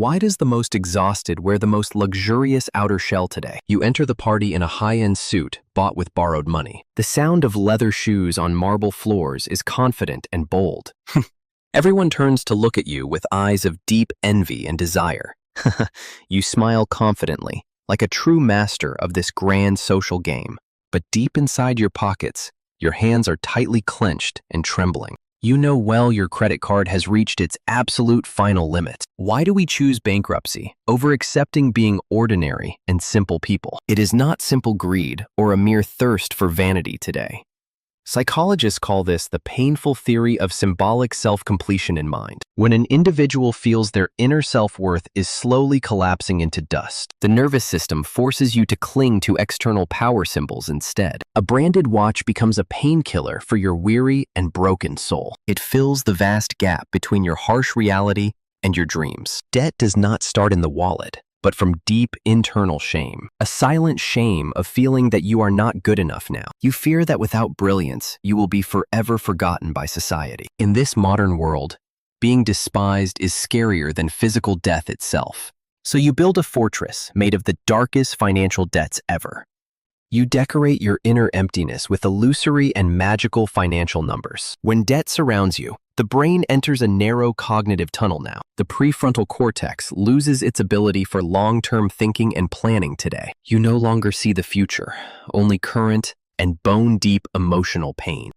Why does the most exhausted wear the most luxurious outer shell today? You enter the party in a high-end suit bought with borrowed money. The sound of leather shoes on marble floors is confident and bold. Everyone turns to look at you with eyes of deep envy and desire. You smile confidently, like a true master of this grand social game. But deep inside your pockets, your hands are tightly clenched and trembling. You know well your credit card has reached its absolute final limit. Why do we choose bankruptcy over accepting being ordinary and simple people? It is not simple greed or a mere thirst for vanity today. Psychologists call this the painful theory of symbolic self-completion in mind. When an individual feels their inner self-worth is slowly collapsing into dust, the nervous system forces you to cling to external power symbols instead. A branded watch becomes a painkiller for your weary and broken soul. It fills the vast gap between your harsh reality and your dreams. Debt does not start in the wallet, but from deep internal shame. A silent shame of feeling that you are not good enough now. You fear that without brilliance, you will be forever forgotten by society. In this modern world, being despised is scarier than physical death itself. So you build a fortress made of the darkest financial debts ever. You decorate your inner emptiness with illusory and magical financial numbers. When debt surrounds you, the brain enters a narrow cognitive tunnel now. The prefrontal cortex loses its ability for long-term thinking and planning today. You no longer see the future, only current and bone-deep emotional pain.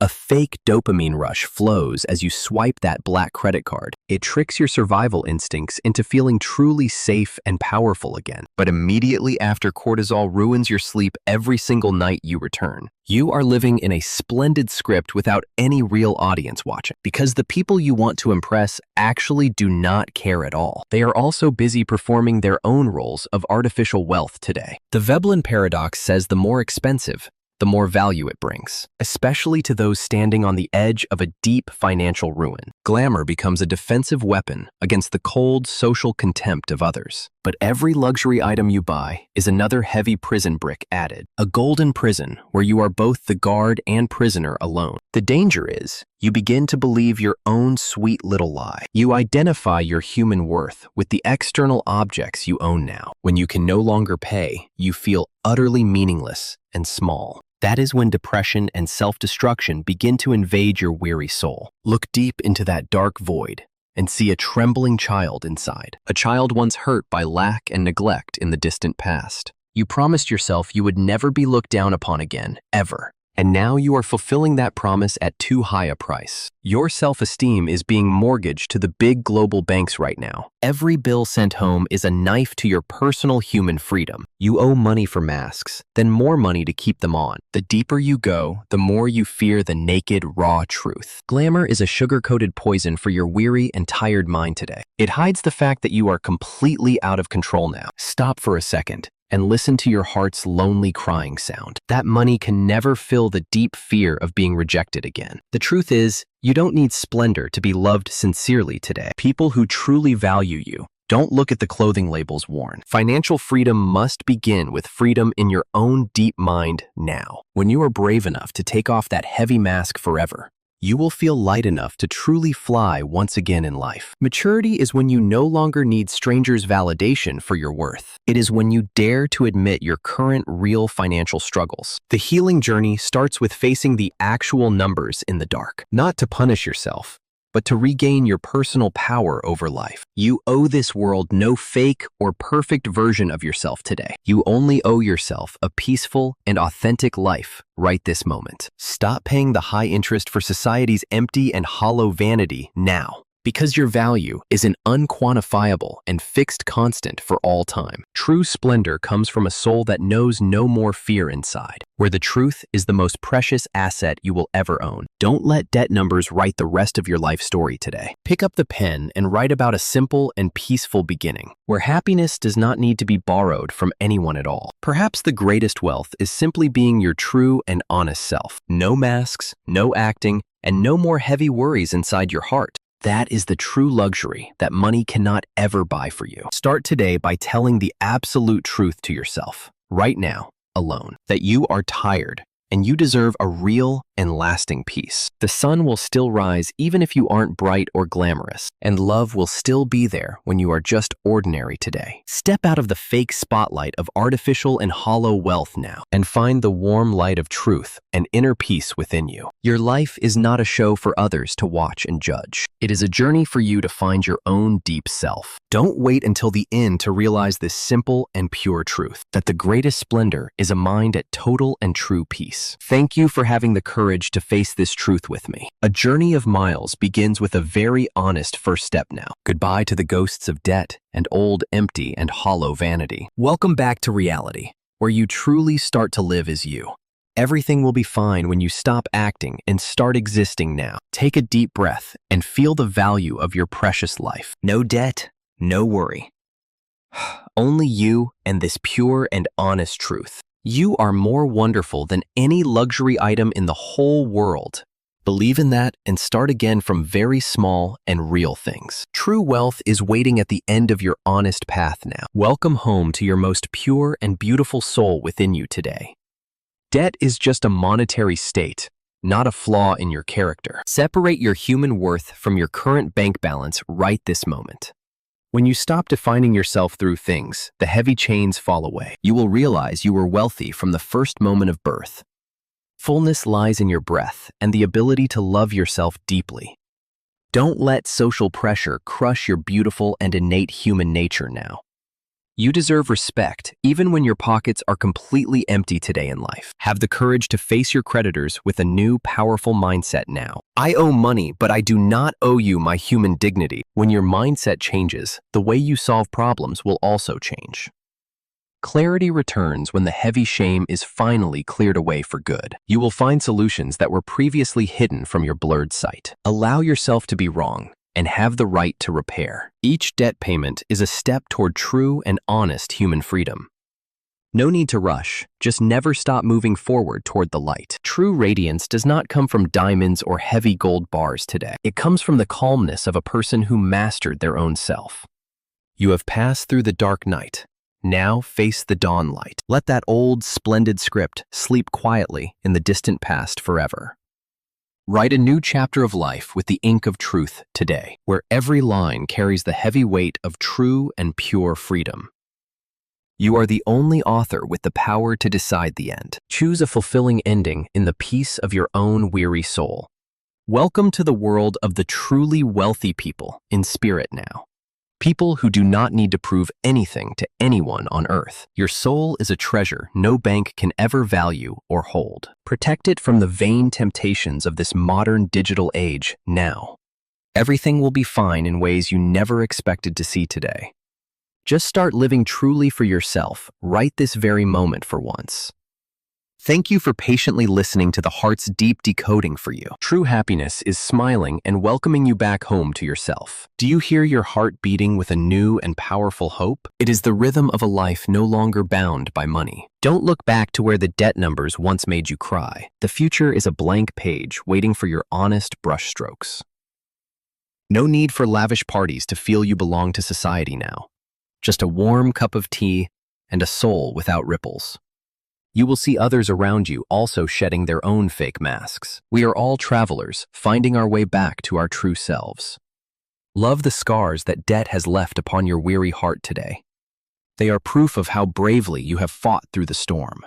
A fake dopamine rush flows as you swipe that black credit card. It tricks your survival instincts into feeling truly safe and powerful again. But immediately after cortisol ruins your sleep every single night you return, you are living in a splendid script without any real audience watching, because the people you want to impress actually do not care at all. They are also busy performing their own roles of artificial wealth today. The Veblen Paradox says the more expensive, the more value it brings, especially to those standing on the edge of a deep financial ruin. Glamour becomes a defensive weapon against the cold social contempt of others. But every luxury item you buy is another heavy prison brick added, a golden prison where you are both the guard and prisoner alone. The danger is, you begin to believe your own sweet little lie. You identify your human worth with the external objects you own now. When you can no longer pay, you feel utterly meaningless and small. That is when depression and self-destruction begin to invade your weary soul. Look deep into that dark void and see a trembling child inside. A child once hurt by lack and neglect in the distant past. You promised yourself you would never be looked down upon again, ever. And now you are fulfilling that promise at too high a price. Your self-esteem is being mortgaged to the big global banks right now. Every bill sent home is a knife to your personal human freedom. You owe money for masks, then more money to keep them on. The deeper you go, the more you fear the naked, raw truth. Glamour is a sugar-coated poison for your weary and tired mind today. It hides the fact that you are completely out of control now. Stop for a second and listen to your heart's lonely crying sound. That money can never fill the deep fear of being rejected again. The truth is, you don't need splendor to be loved sincerely today. People who truly value you don't look at the clothing labels worn. Financial freedom must begin with freedom in your own deep mind now. When you are brave enough to take off that heavy mask forever, you will feel light enough to truly fly once again in life. Maturity is when you no longer need strangers' validation for your worth. It is when you dare to admit your current real financial struggles. The healing journey starts with facing the actual numbers in the dark, not to punish yourself, but to regain your personal power over life. You owe this world no fake or perfect version of yourself today. You only owe yourself a peaceful and authentic life right this moment. Stop paying the high interest for society's empty and hollow vanity now, because your value is an unquantifiable and fixed constant for all time. True splendor comes from a soul that knows no more fear inside, where the truth is the most precious asset you will ever own. Don't let debt numbers write the rest of your life story today. Pick up the pen and write about a simple and peaceful beginning, where happiness does not need to be borrowed from anyone at all. Perhaps the greatest wealth is simply being your true and honest self. No masks, no acting, and no more heavy worries inside your heart. That is the true luxury that money cannot ever buy for you. Start today by telling the absolute truth to yourself, right now, alone, that you are tired, and you deserve a real and lasting peace. The sun will still rise even if you aren't bright or glamorous, and love will still be there when you are just ordinary today. Step out of the fake spotlight of artificial and hollow wealth now, and find the warm light of truth and inner peace within you. Your life is not a show for others to watch and judge. It is a journey for you to find your own deep self. Don't wait until the end to realize this simple and pure truth, that the greatest splendor is a mind at total and true peace. Thank you for having the courage to face this truth with me. A journey of miles begins with a very honest first step now. Goodbye to the ghosts of debt and old empty and hollow vanity. Welcome back to reality, where you truly start to live as you. Everything will be fine when you stop acting and start existing now. Take a deep breath and feel the value of your precious life. No debt, no worry. Only you and this pure and honest truth. You are more wonderful than any luxury item in the whole world. Believe in that and start again from very small and real things. True wealth is waiting at the end of your honest path now. Welcome home to your most pure and beautiful soul within you today. Debt is just a monetary state, not a flaw in your character. Separate your human worth from your current bank balance right this moment. When you stop defining yourself through things, the heavy chains fall away. You will realize you were wealthy from the first moment of birth. Fullness lies in your breath and the ability to love yourself deeply. Don't let social pressure crush your beautiful and innate human nature now. You deserve respect even when your pockets are completely empty today in life. Have the courage to face your creditors with a new, powerful mindset now. I owe money, but I do not owe you my human dignity. When your mindset changes, the way you solve problems will also change. Clarity returns when the heavy shame is finally cleared away for good. You will find solutions that were previously hidden from your blurred sight. Allow yourself to be wrong and have the right to repair. Each debt payment is a step toward true and honest human freedom. No need to rush, just never stop moving forward toward the light. True radiance does not come from diamonds or heavy gold bars today. It comes from the calmness of a person who mastered their own self. You have passed through the dark night. Now face the dawn light. Let that old, splendid script sleep quietly in the distant past forever. Write a new chapter of life with the ink of truth today, where every line carries the heavy weight of true and pure freedom. You are the only author with the power to decide the end. Choose a fulfilling ending in the peace of your own weary soul. Welcome to the world of the truly wealthy people in spirit now. People who do not need to prove anything to anyone on earth. Your soul is a treasure no bank can ever value or hold. Protect it from the vain temptations of this modern digital age now. Everything will be fine in ways you never expected to see today. Just start living truly for yourself right this very moment for once. Thank you for patiently listening to the heart's deep decoding for you. True happiness is smiling and welcoming you back home to yourself. Do you hear your heart beating with a new and powerful hope? It is the rhythm of a life no longer bound by money. Don't look back to where the debt numbers once made you cry. The future is a blank page waiting for your honest brushstrokes. No need for lavish parties to feel you belong to society now. Just a warm cup of tea and a soul without ripples. You will see others around you also shedding their own fake masks. We are all travelers, finding our way back to our true selves. Love the scars that debt has left upon your weary heart today. They are proof of how bravely you have fought through the storm.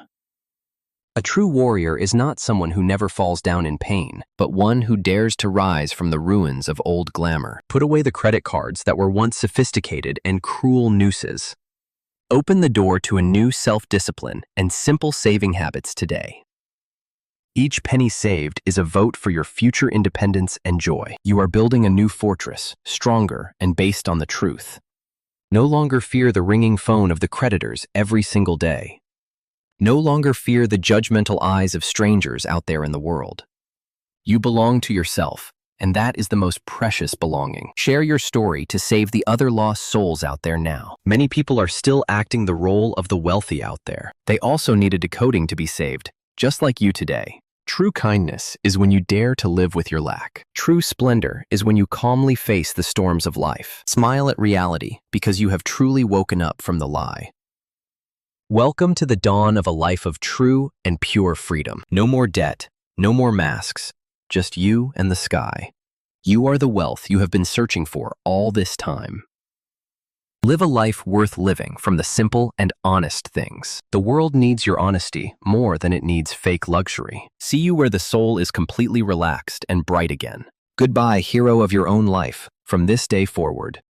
A true warrior is not someone who never falls down in pain, but one who dares to rise from the ruins of old glamour. Put away the credit cards that were once sophisticated and cruel nooses. Open the door to a new self-discipline and simple saving habits today. Each penny saved is a vote for your future independence and joy. You are building a new fortress, stronger and based on the truth. No longer fear the ringing phone of the creditors every single day. No longer fear the judgmental eyes of strangers out there in the world. You belong to yourself, and that is the most precious belonging. Share your story to save the other lost souls out there now. Many people are still acting the role of the wealthy out there. They also need a decoding to be saved, just like you today. True kindness is when you dare to live with your lack. True splendor is when you calmly face the storms of life. Smile at reality because you have truly woken up from the lie. Welcome to the dawn of a life of true and pure freedom. No more debt, no more masks, just you and the sky. You are the wealth you have been searching for all this time. Live a life worth living from the simple and honest things. The world needs your honesty more than it needs fake luxury. See you where the soul is completely relaxed and bright again. Goodbye, hero of your own life. From this day forward,